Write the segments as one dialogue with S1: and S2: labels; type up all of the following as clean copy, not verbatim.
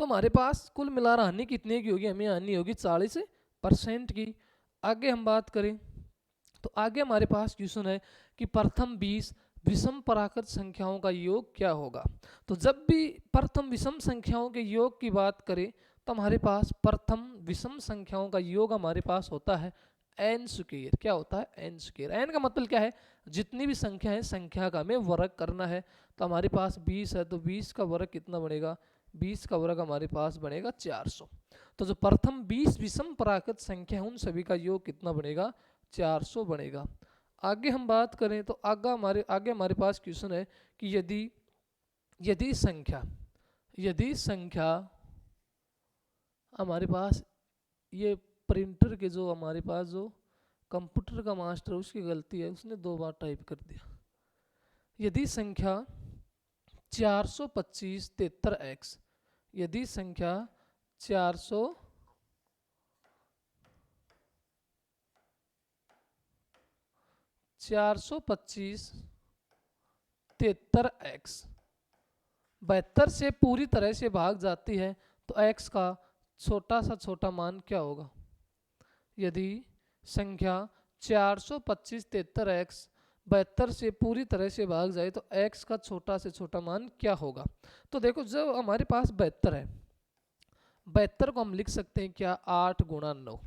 S1: तो हमारे पास कुल मिला हानि कितने की होगी, हमें हानि होगी 40% की। आगे हम बात करें तो आगे हमारे पास क्वेश्चन है कि प्रथम 20 विषम पराकृत संख्याओं का योग क्या होगा। तो जब भी प्रथम विषम संख्याओं के योग की बात करें तो हमारे पास प्रथम विषम संख्याओं का योग हमारे पास होता है एन स्क्वायर। क्या होता है, एन स्क्वायर। एन का मतलब क्या है, जितनी भी संख्या है संख्या का हमें वर्ग करना है। तो हमारे पास 20 है तो 20 का वर्ग कितना बनेगा, 20 का वर्ग हमारे पास बनेगा 400। तो जो प्रथम 20 विषम पराकृत संख्या है उन सभी का योग कितना बनेगा, 400 बनेगा। आगे हम बात करें तो आगे हमारे पास क्वेश्चन है कि यदि संख्या हमारे पास, ये प्रिंटर के जो हमारे पास जो कंप्यूटर का मास्टर उसकी गलती है, उसने 2 बार टाइप कर दिया। यदि संख्या 425 73x, यदि संख्या 425 73x 72 से पूरी तरह से भाग जाती है तो x का छोटा सा छोटा मान क्या होगा। यदि संख्या 425 73x 72 से पूरी तरह से भाग जाए तो x का छोटा से छोटा मान क्या होगा। तो देखो जब हमारे पास 72 है, 72 को हम लिख सकते हैं क्या, 8 गुणा 9।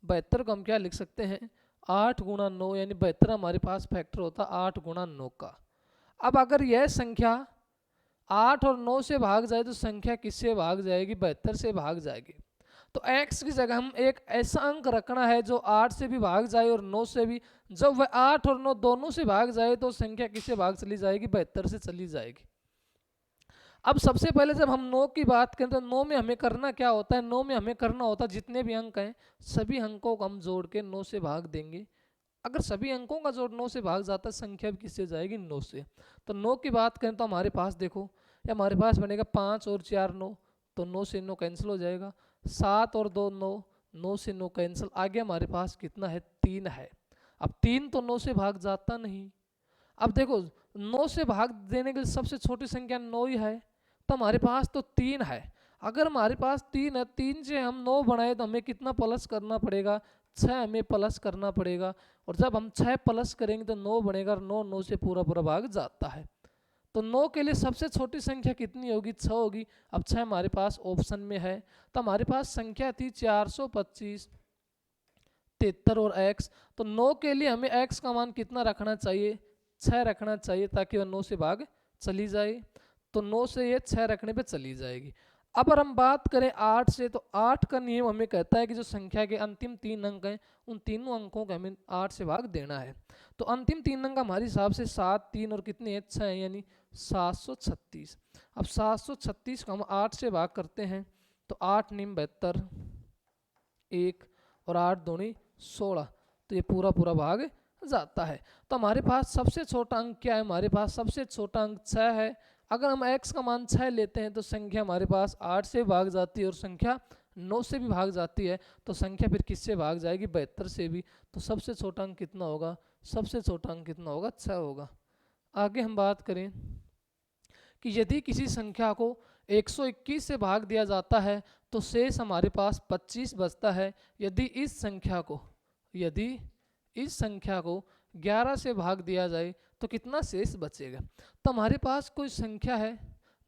S1: 72 को हम क्या लिख सकते हैं, 8 गुणा 9, यानी 72 हमारे पास फैक्टर होता है 8 गुणा 9 का। अब अगर यह संख्या 8 और 9 से भाग जाए तो संख्या किससे भाग जाएगी, 72 से भाग जाएगी। तो x की जगह हम एक ऐसा अंक रखना है जो 8 से भी भाग जाए और 9 से भी। जब वह 8 और 9 दोनों से भाग जाए तो संख्या किससे भाग चली जाएगी, 72 से चली जाएगी। अब सबसे पहले जब हम 9 की बात करें तो 9 में हमें करना क्या होता है, 9 में हमें करना होता है जितने भी अंक हैं सभी अंकों को हम जोड़ के 9 से भाग देंगे। अगर सभी अंकों का जोड़ 9 से भाग जाता है संख्या भी किससे जाएगी, 9 से। तो 9 की बात करें तो हमारे पास देखो ये हमारे पास बनेगा 5 और 4 9, तो 9 से 9 कैंसिल हो जाएगा। 7 और 2 9, 9 से 9 कैंसिल। आगे हमारे पास कितना है, 3 है। अब 3 तो 9 से भाग जाता नहीं। अब देखो 9 से भाग देने के लिए सबसे छोटी संख्या 9 ही है, तो हमारे पास तो 3 है। अगर हमारे पास 3 है, 3 से हम 9 बनाए तो हमें कितना प्लस करना पड़ेगा, 6 हमें प्लस करना पड़ेगा। और जब हम 6 प्लस करेंगे तो 9 बनेगा, और 9 9 से पूरा पूरा भाग जाता है। तो 9 के लिए सबसे छोटी संख्या कितनी होगी, 6 होगी। अब 6 हमारे पास ऑप्शन में है। तो हमारे पास संख्या थी 425 73 और x। तो 9 के लिए हमें x का मान कितना रखना चाहिए, 6 रखना चाहिए, ताकि वह 9 से भाग चली जाए। तो 9 से ये 6 रखने पे चली जाएगी। अब अगर हम बात करें 8 से, तो 8 का नियम हमें कहता है कि जो संख्या के अंतिम 3 अंक हैं उन तीनों अंकों को हमें 8 से भाग देना है। तो अंतिम 3 अंक हमारे हिसाब से 7 3 और कितने हैं, 6 है, यानी 736। अब 736 को हम 8 से भाग करते हैं तो 8 निम 72, 1 और 8 दूनी 16, तो ये पूरा पूरा भाग जाता है। तो हमारे पास सबसे छोटा अंक क्या है, हमारे पास सबसे छोटा अंक 6 है। अगर हम x का मान 6 लेते हैं तो संख्या हमारे पास 8 से भाग जाती है और संख्या 9 से भी भाग जाती है। तो संख्या फिर किससे भाग जाएगी, 72 से भी। तो सबसे छोटा अंक कितना होगा, सबसे छोटा अंक कितना होगा, 6 होगा। आगे हम बात करें कि यदि किसी संख्या को 121 से भाग दिया जाता है तो शेष हमारे पास 25 बचता है। यदि इस संख्या को 11 से भाग दिया जाए तो कितना शेष बचेगा। तो हमारे पास कोई संख्या है,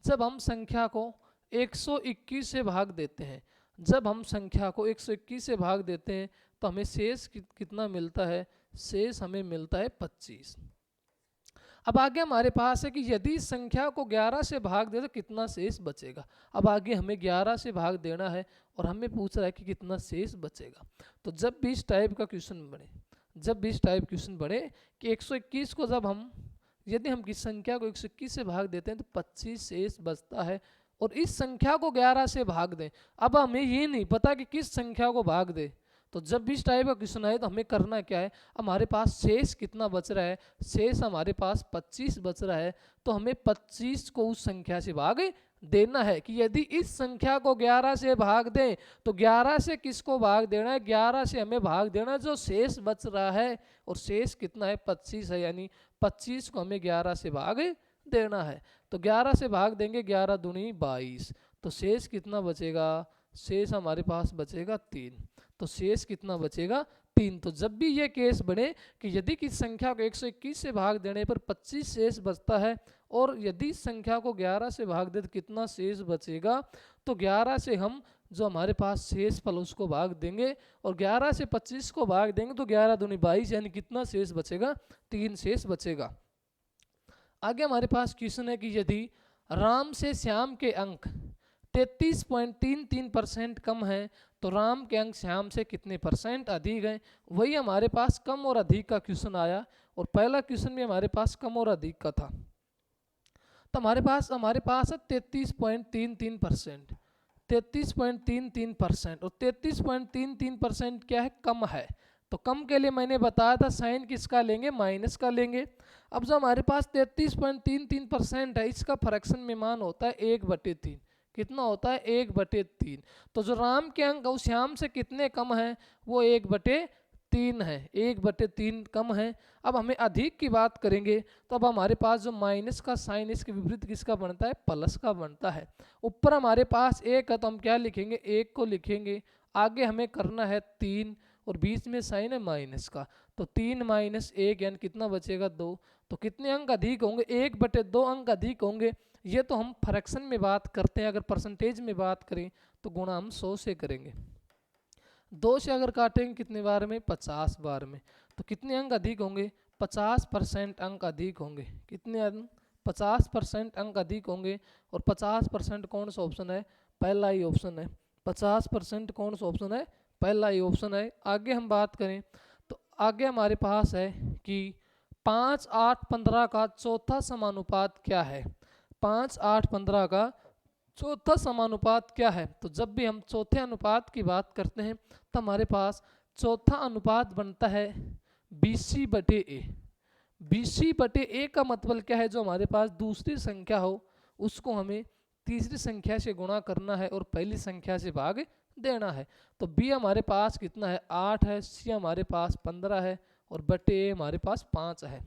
S1: जब हम संख्या को 121 से भाग देते हैं, जब हम संख्या को 121 से भाग देते हैं तो हमें शेष कितना मिलता है, शेष हमें मिलता है 25। अब आगे हमारे पास है कि यदि इस संख्या को 11 से भाग दे तो कितना शेष बचेगा। अब आगे हमें 11 से भाग देना है और हमें पूछ रहा है कि कितना शेष बचेगा। तो जब भी इस टाइप का क्वेश्चन बने, कि 121 को जब हम, यदि हम किस संख्या को 121 से भाग देते हैं तो 25 शेष बचता है, और इस संख्या को 11 से भाग दें। अब हमें ये नहीं पता कि किस संख्या को भाग दे, तो जब भी इस टाइप का क्वेश्चन आए तो हमें करना क्या है, हमारे पास शेष कितना बच रहा है, शेष हमारे पास 25 बच रहा है। तो हमें 25 को उस संख्या से भाग देना है। कि यदि इस संख्या को 11 से भाग दें तो 11 से किसको भाग देना है, 11 से हमें भाग देना है जो शेष बच रहा है, और शेष कितना है, 25 है, यानी 25 को हमें 11 से भाग देना है। तो 11 से भाग देंगे, 11 दूनी 22, तो शेष कितना बचेगा, शेष हमारे पास बचेगा 3। तो शेष कितना बचेगा 3। तो जब भी ये केस बने कि यदि किसी संख्या को 121 से भाग देने पर 25 शेष बचता है और यदि संख्या को 11 से भाग दे तो कितना शेष बचेगा, तो 11 से हम जो हमारे पास शेष फल उसको भाग देंगे और 11 से 25 को भाग देंगे तो 11 दूनी 22, यानी कितना शेष बचेगा, 3 शेष बचेगा। आगे हमारे पास क्वेश्चन है कि यदि राम से श्याम के अंक 33.33% कम है तो राम के अंक श्याम से कितने परसेंट अधिक हैं। वही हमारे पास कम और अधिक का क्वेश्चन आया और पहला क्वेश्चन भी हमारे पास कम और अधिक का था। तो हमारे पास है 33.33%, 33.33% और 33.33% क्या है, कम है। तो कम के लिए मैंने बताया था साइन किसका लेंगे, माइनस का लेंगे। अब जो हमारे पास 33.33% है इसका फ्रैक्शन में मान होता है 1/3। कितना होता है, 1/3। तो जो राम के अंक उस श्याम से कितने कम है, वो 1/3 है, 1/3 कम है। अब हमें अधिक की बात करेंगे तो अब हमारे पास जो माइनस का साइन इसके विपरीत किसका बनता है, प्लस का बनता है। ऊपर हमारे पास 1 है तो हम क्या लिखेंगे, 1 को लिखेंगे। आगे हमें करना है 3 और बीच में साइन है माइनस का, तो 3 - 1 यानी कितना बचेगा, 2। तो कितने अंक अधिक होंगे, 1/2 अंक अधिक होंगे। ये तो हम फ्रैक्शन में बात करते हैं, अगर परसेंटेज में बात करें तो गुणा हम 100 से करेंगे। 2 से अगर काटेंगे कितने बार में, 50 बार में। तो कितने अंक अधिक होंगे, 50% अंक अधिक होंगे। कितने अंक, 50% अंक अधिक होंगे। और 50% कौन सा ऑप्शन है, पहला ही ऑप्शन है। 50% कौन सा ऑप्शन है, पहला ही ऑप्शन है। आगे हम बात करें तो आगे हमारे पास है कि 5, 8, 15 का चौथा समानुपात क्या है। 5, 8, 15 का चौथा समानुपात क्या है। तो जब भी हम चौथे अनुपात की बात करते हैं तो हमारे पास चौथा अनुपात बनता है BC/A। BC/A का मतलब क्या है, जो हमारे पास दूसरी संख्या हो उसको हमें तीसरी संख्या से गुणा करना है और पहली संख्या से भाग देना है। तो B हमारे पास कितना है, 8 है, C हमारे पास 15 है और बटे A हमारे पास 5 है।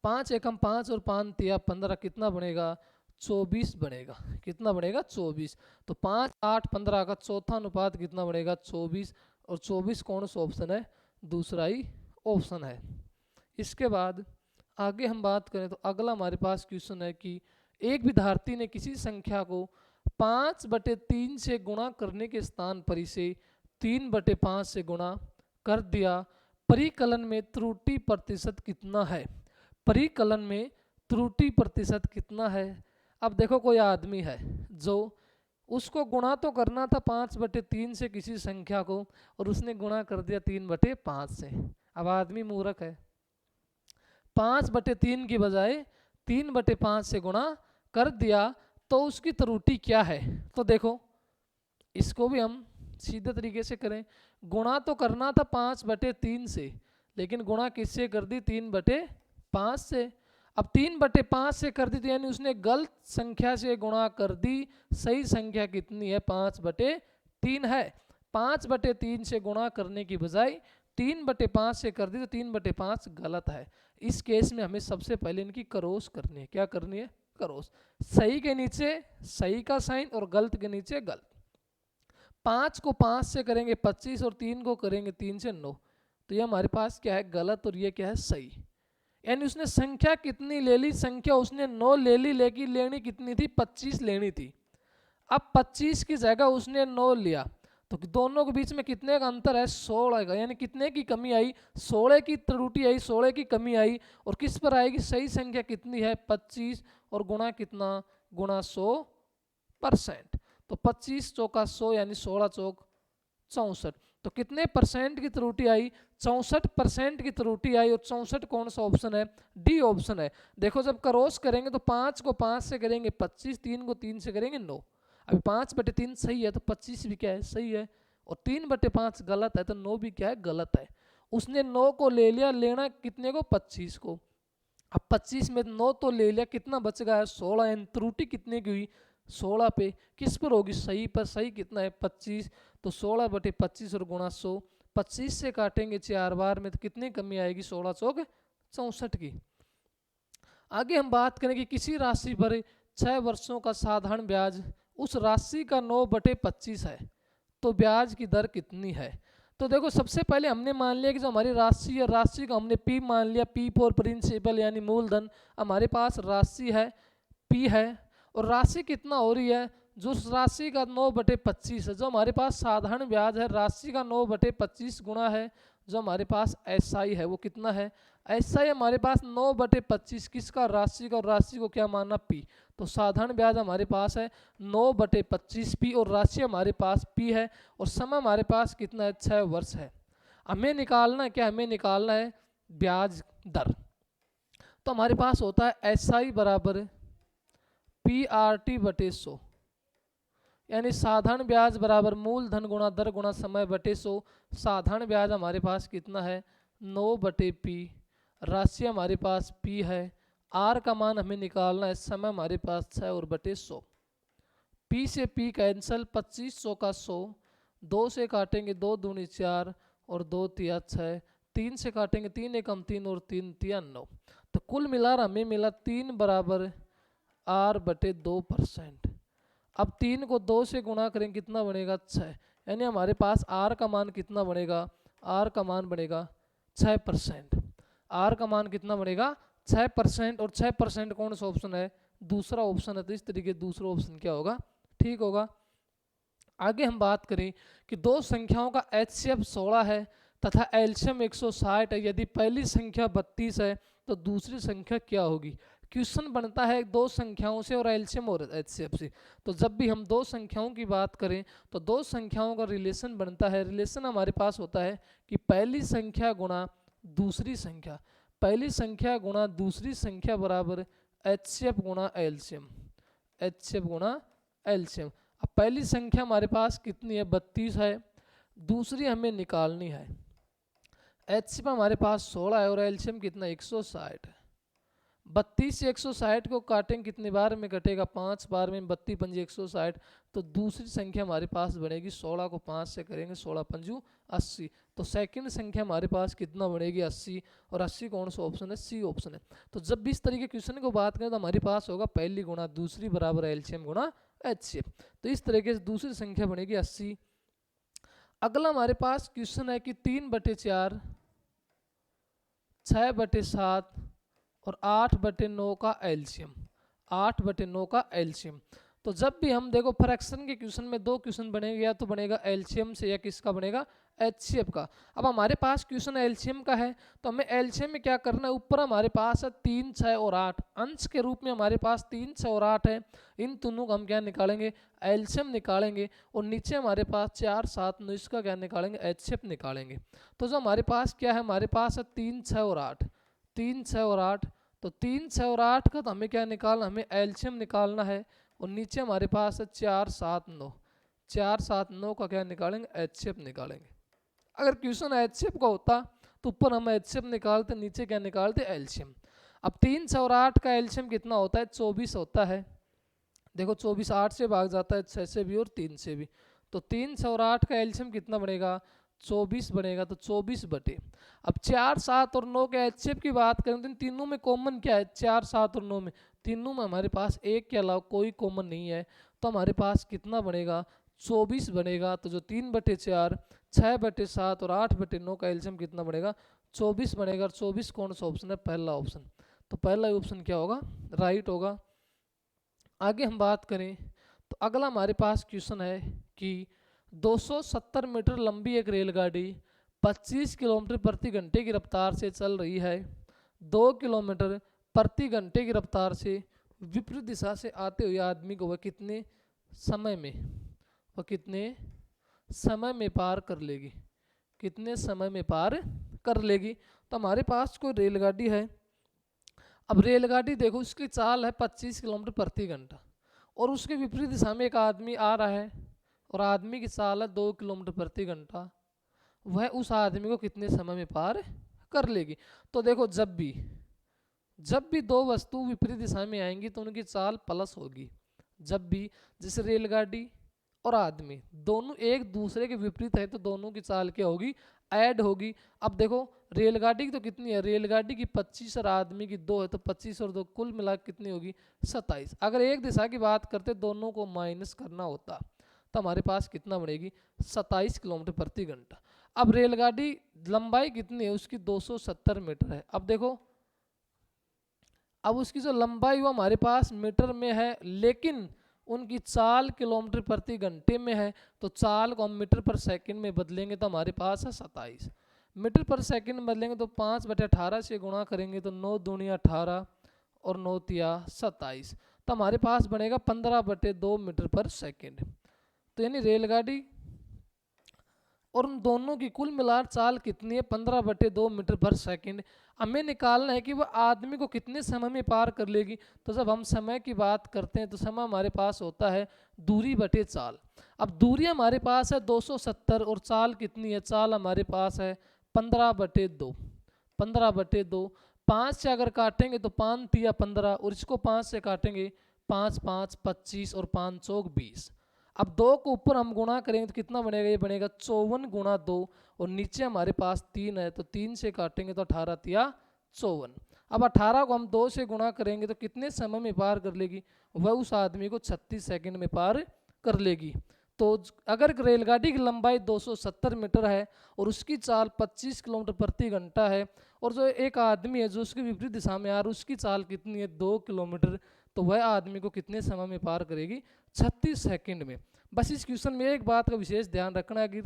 S1: 5 एकम 5 और 5 तिया 15, कितना बनेगा, 24 बनेगा। कितना बनेगा, 24। तो 5, 8, 15 का चौथा अनुपात कितना बनेगा, 24। और 24 कौन सा ऑप्शन है, दूसरा ही ऑप्शन है। इसके बाद आगे हम बात करें तो अगला हमारे पास क्वेश्चन है कि एक विद्यार्थी ने किसी संख्या को 5/3 से गुणा करने के स्थान पर इसे 3/5 से गुणा कर दिया। परिकलन में त्रुटि प्रतिशत कितना है। परिकलन में त्रुटि प्रतिशत कितना है। अब देखो कोई आदमी है जो उसको गुणा तो करना था 5/3 से किसी संख्या को और उसने गुणा कर दिया 3/5 से। अब आदमी मूर्ख है, 5/3 की बजाय 3/5 से गुणा कर दिया, तो उसकी त्रुटि क्या है। तो देखो इसको भी हम सीधे तरीके से करें। गुणा तो करना था 5/3 से, लेकिन गुणा किससे कर दी, 3/5 से। अब 3/5 से कर दी तो यानी उसने गलत संख्या से गुणा कर दी। सही संख्या कितनी है, 5/3 है। 5/3 से गुणा करने की बजाय 3/5 से कर दी तो 3/5 गलत है। इस केस में हमें सबसे पहले इनकी क्रॉस करनी है। क्या करनी है, क्रॉस। सही के नीचे सही का साइन और गलत के नीचे गलत। 5 को 5 से करेंगे 25 और 3 को करेंगे 3 से 9। तो ये हमारे पास क्या है, गलत, और ये क्या है, सही। यानी उसने संख्या कितनी ले ली, संख्या उसने 9 ले ली, लेकिन लेनी कितनी थी, 25 लेनी थी। अब 25 की जगह उसने 9 लिया, तो दोनों के बीच में कितने का अंतर है, 16 का। यानी कितने की कमी आई, 16 की त्रुटि आई, 16 की कमी आई। और किस पर आएगी, सही संख्या कितनी है, 25 और गुणा कितना, गुणा 100%। तो 25 चौका 100 यानी 16 चौक 64। तो कितने परसेंट की त्रुटि आई, 64% की त्रुटि आई। और 64 कौन सा ऑप्शन है, डी ऑप्शन है। देखो जब क्रॉस करेंगे तो 5 को 5 से करेंगे 25, 3 को 3 से करेंगे 9। अभी 5/3 सही है तो 25 भी क्या है, सही है। और 3/5 गलत है तो 9 भी क्या है, गलत है। उसने 9 को ले लिया, लेना कितने को, 25 को। अब 25 में 9 तो ले लिया, कितना बच गया है, 16। यानी त्रुटि कितने की हुई, 16 पे। किस पर होगी, सही पर। सही कितना है, 25। तो 16/25 और गुणा 100। 25 से काटेंगे 4 बार में तो कितनी कमी आएगी, 16 चौक 64 की। आगे हम बात करेंगे किसी राशि पर 6 वर्षों का साधारण ब्याज उस राशि का 9/25 है तो ब्याज की दर कितनी है। तो देखो सबसे पहले हमने मान लिया कि जो हमारी राशि है, राशि को हमने पी मान लिया, पी फॉर प्रिंसिपल यानी मूलधन। हमारे पास राशि है पी है, और राशि कितना हो रही है, जो राशि का 9/25 है। जो हमारे पास साधारण ब्याज है राशि का 9/25 गुणा है जो हमारे पास एसआई है, वो कितना है, एसआई हमारे पास 9/25 किसका, राशि का, और राशि को क्या माना पी। तो साधारण ब्याज हमारे पास है 9/25 पी, और राशि हमारे पास पी है, और समय हमारे पास कितना है, 6 वर्ष है। हमें निकालना है क्या, हमें निकालना है ब्याज दर। तो हमारे पास होता है एसआई बराबर PRT/100, यानी साधारण ब्याज बराबर मूलधन गुणा दर गुणा समय बटे 100। साधारण ब्याज हमारे पास कितना है 9/P, राशि हमारे पास P है, R का मान हमें निकालना है, समय हमारे पास 6 और बटे 100। P से P कैंसल, 2500 का 100, 2 से काटेंगे 2 दूनी 4 और 2 तिया 6, 3 से काटेंगे 3 एकम 3 और 3 तिया 9। तो कुल मिलाकर हमें मिला 3 बराबर R/2%। अब 3 को 2 से गुणा करें कितना बनेगा 6, यानी हमारे पास R का मान कितना बनेगा, R का मान बनेगा 6%। R का मान कितना बनेगा 6%, और 6% कौन सा ऑप्शन है, दूसरा ऑप्शन है। तो इस तरीके दूसरा ऑप्शन क्या होगा, ठीक होगा। आगे हम बात करें कि दो संख्याओं का HCF 16 है तथा एलसीएम 160 है, यदि पहली संख्या 32 है तो दूसरी संख्या क्या होगी। क्वेश्चन बनता है दो संख्याओं से और एलसीएम और एचसीएफ से। तो जब भी हम दो संख्याओं की बात करें तो दो संख्याओं का रिलेशन बनता है। रिलेशन हमारे पास होता है कि पहली संख्या गुणा दूसरी संख्या, पहली संख्या गुणा दूसरी संख्या बराबर एचसीएफ गुणा एलसीएम, एचसीएफ गुणा एलसीएम। अब पहली संख्या हमारे पास कितनी है 32 है, दूसरी हमें निकालनी है। एचसीएफ हमारे पास 16 है और एलसीएम कितना 160 है। 32 से 160 को काटेंगे कितनी बार में कटेगा 5 बार में, 32 पंजी 160। तो दूसरी संख्या हमारे पास बनेगी 16 को 5 से करेंगे 16 पंजू 80। तो सेकंड संख्या हमारे पास कितना बनेगी 80, और 80 कौन सा ऑप्शन है, सी ऑप्शन है। तो जब भी इस तरीके क्वेश्चन को बात करें तो हमारे पास होगा पहली गुणा दूसरी बराबर एलसीएम गुणा एचसीएफ। तो इस तरीके से दूसरी संख्या बनेगी 80। अगला हमारे पास क्वेश्चन है कि 3/4, 6/7 और 8/9 का एलसीएम, 8/9 का एलसीएम। तो जब भी हम देखो फ्रैक्शन के क्वेश्चन में दो क्वेश्चन बनेगा, या तो बनेगा एलसीएम से या किसका बनेगा एचसीएफ का। अब हमारे पास क्वेश्चन एलसीएम का है तो हमें एलसीएम में क्या करना है, ऊपर हमारे पास है 3, 6 और 8, अंश के रूप में हमारे पास 3, 6 और 8 है। इन दोनों का हम क्या निकालेंगे, एलसीएम निकालेंगे, और नीचे हमारे पास 4, 7, 9 इसका क्या निकालेंगे, एचसीएफ निकालेंगे। तो जो हमारे पास क्या है, हमारे पास है 3, 6 और 8, 3, 6 और 8। तो 3, 6 और 8 का तो हमें क्या निकालना, हमें एलसीएम निकालना है, और नीचे हमारे पास है 4, 7, 9, 4, 7, 9 का क्या निकालेंगे, एचसीएफ निकालेंगे। अगर क्वेश्चन एचसीएफ का होता तो ऊपर हम एचसीएफ निकालते, नीचे क्या निकालते, एलसीएम। अब 3, 6 और 8 का एलसीएम कितना होता है, 24 होता है। देखो 24 8 से भाग जाता है, 6 से भी और 3 से भी। तो 3, 6 और 8 का एलसीएम कितना बनेगा, 24 बनेगा। तो 24 बटे, अब 4, 7 और 9 के एचसीएफ की बात करें तो इन तीनों में कॉमन क्या है, 4, 7 और 9 में, तीनों में हमारे पास एक के अलावा कोई कॉमन नहीं है। तो हमारे पास कितना बनेगा, 24 बनेगा। तो जो 3/4, 6/7 और 8/9 का एलसीएम कितना बनेगा, 24 बनेगा। और 24 कौन सा ऑप्शन है, पहला ऑप्शन। तो पहला ऑप्शन क्या होगा, राइट होगा। आगे हम बात करें तो अगला हमारे पास क्वेश्चन है कि 270 मीटर लंबी एक रेलगाड़ी 25 किलोमीटर प्रति घंटे की रफ्तार से चल रही है। 2 किलोमीटर प्रति घंटे की रफ्तार से विपरीत दिशा से आते हुए आदमी को वह कितने समय में, वह कितने समय में पार कर लेगी, कितने समय में पार कर लेगी। तो हमारे पास कोई रेलगाड़ी है। अब रेलगाड़ी देखो उसकी चाल है 25 किलोमीटर प्रति घंटा, और उसके विपरीत दिशा में एक आदमी आ रहा है, और आदमी की चाल है 2 किलोमीटर प्रति घंटा। वह उस आदमी को कितने समय में पार कर लेगी। तो देखो जब भी दो वस्तु विपरीत दिशा में आएंगी तो उनकी चाल प्लस होगी। जब भी, जैसे रेलगाड़ी और आदमी दोनों एक दूसरे के विपरीत है तो दोनों की चाल क्या होगी, ऐड होगी। अब देखो रेलगाड़ी की तो कितनी है, रेलगाड़ी की 25 और आदमी की 2 है, तो 25 और 2 कुल मिला कितनी होगी, 27। अगर एक दिशा की बात करते दोनों को माइनस करना होता तो हमारे पास कितना बढ़ेगी, 27 किलोमीटर प्रति घंटा। अब रेलगाड़ी लंबाई कितनी है उसकी, 270 मीटर है। अब देखो अब उसकी जो लंबाई वो हमारे पास मीटर में है, लेकिन उनकी चाल किलोमीटर प्रति घंटे में है, तो चाल को हम मीटर पर सेकंड में बदलेंगे तो हमारे पास है 27। मीटर पर सेकंड में बदलेंगे तो 5/18 से गुणा करेंगे तो 9 दूनी 18 और 9 तिया 27, तो हमारे पास बनेगा 15/2 मीटर पर सेकंड। तो यानी रेलगाड़ी और उन दोनों की कुल मिलाकर चाल कितनी है, 15/2 मीटर पर सेकंड। हमें निकालना है कि वह आदमी को कितने समय में पार कर लेगी। तो जब हम समय की बात करते हैं तो समय हमारे पास होता है दूरी बटे चाल। अब दूरी हमारे पास है 270 और चाल कितनी है, चाल हमारे पास है 15/2। 15/2 5 से अगर काटेंगे तो 5 तिया 15 और इसको 5 से काटेंगे 5 5 25 और 5 चौक 20। अब 2 को ऊपर हम गुणा करेंगे तो कितना बनेगा, ये बनेगा 54 गुणा 2 और नीचे हमारे पास 3 है तो 3 से काटेंगे तो 18 तिया 54। अब 18 को हम 2 से गुणा करेंगे तो कितने समय में पार कर लेगी, वह उस आदमी को 36 सेकंड में पार कर लेगी। तो अगर रेलगाड़ी की लंबाई 270 मीटर है और उसकी चाल 25 किलोमीटर प्रति घंटा है और जो एक आदमी है जो उसकी विपरीत दिशा में आ रहा है उसकी चाल कितनी है 2 किलोमीटर, तो वह आदमी को कितने समय में पार करेगी, 36 सेकंड में। बस इस क्वेश्चन में एक बात का विशेष ध्यान रखना है कि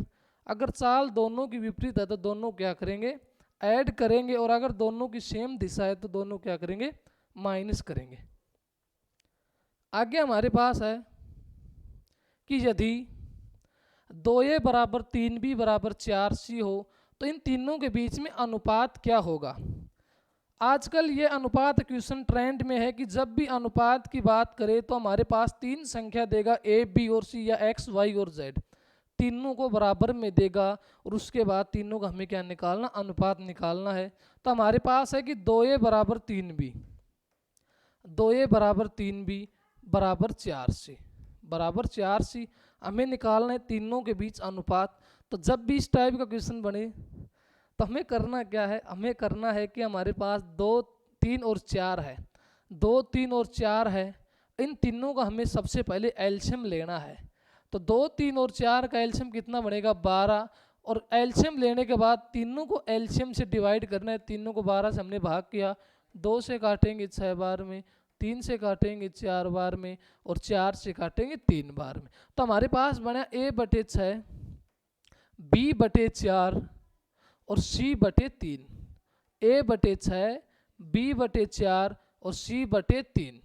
S1: अगर चाल दोनों की विपरीत है तो दोनों क्या करेंगे, ऐड करेंगे, और अगर दोनों की सेम दिशा है तो दोनों क्या करेंगे, माइनस करेंगे। आगे हमारे पास है कि यदि 2a बराबर 3b बराबर 4c हो तो इन तीनों के बीच में अनुपात क्या होगा। आजकल ये अनुपात क्वेश्चन ट्रेंड में है कि जब भी अनुपात की बात करें तो हमारे पास 3 संख्या देगा, a b और c या x y और z, तीनों को बराबर में देगा और उसके बाद तीनों का हमें क्या निकालना, अनुपात निकालना है। तो हमारे पास है कि 2a बराबर 3b, 2a बराबर 3b बराबर 4c, बराबर 4c हमें निकालना है तीनों के बीच अनुपात। तो जब भी इस टाइप का क्वेश्चन बने तो हमें करना क्या है, हमें करना है कि हमारे पास 2 3 और 4 है, 2 3 और 4 है, इन तीनों का हमें सबसे पहले एलसीएम लेना है। तो 2 3 और 4 का एलसीएम कितना बनेगा, 12, और एलसीएम लेने के बाद तीनों को एलसीएम से डिवाइड करना है। तीनों को 12 से हमने भाग किया, 2 से काटेंगे 6 बार में, 3 से काटेंगे 4 बार में और 4 से काटेंगे 3 बार में। तो हमारे पास बना a/6 b/4 और c/3, a/6 b/4 और c/3।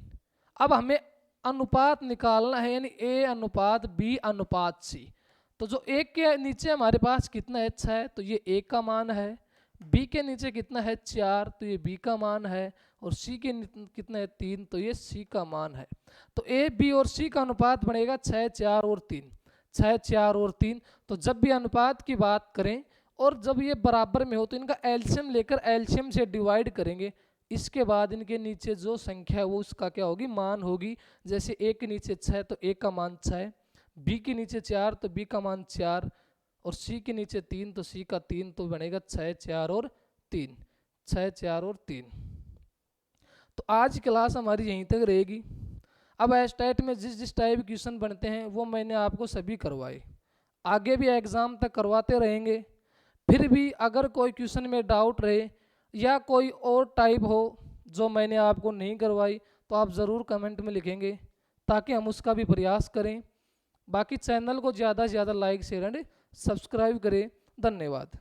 S1: अब हमें अनुपात निकालना है, यानी a अनुपात b अनुपात c। तो जो एक के नीचे हमारे पास कितना है 6, तो ये a का मान है, b के नीचे कितना है 4, तो ये b का मान है, और c के कितना है 3, तो ये c का मान है। तो a b और c का अनुपात बनेगा 6 4 और 3, 6 4 और 3। तो जब भी अनुपात की बात करें और जब ये बराबर में हो तो इनका एलसीएम लेकर एलसीएम से डिवाइड करेंगे, इसके बाद इनके नीचे जो संख्या है वो उसका क्या होगी, मान होगी। जैसे a के नीचे 6 तो a का मान 6, b के नीचे 4 तो b का मान 4, और c के नीचे 3 तो c का 3, तो बनेगा 6 4 और 3, 6 4 और 3। तो आज की क्लास हमारी यहीं तक रहेगी। अब एस्टेट में जिस जिस टाइप क्वेश्चन बनते हैं वो मैंने आपको सभी करवाए, आगे भी एग्ज़ाम तक करवाते रहेंगे। फिर भी अगर कोई क्वेश्चन में डाउट रहे या कोई और टाइप हो जो मैंने आपको नहीं करवाई तो आप ज़रूर कमेंट में लिखेंगे ताकि हम उसका भी प्रयास करें। बाकी चैनल को ज़्यादा से ज़्यादा लाइक शेयर एंड सब्सक्राइब करें। धन्यवाद।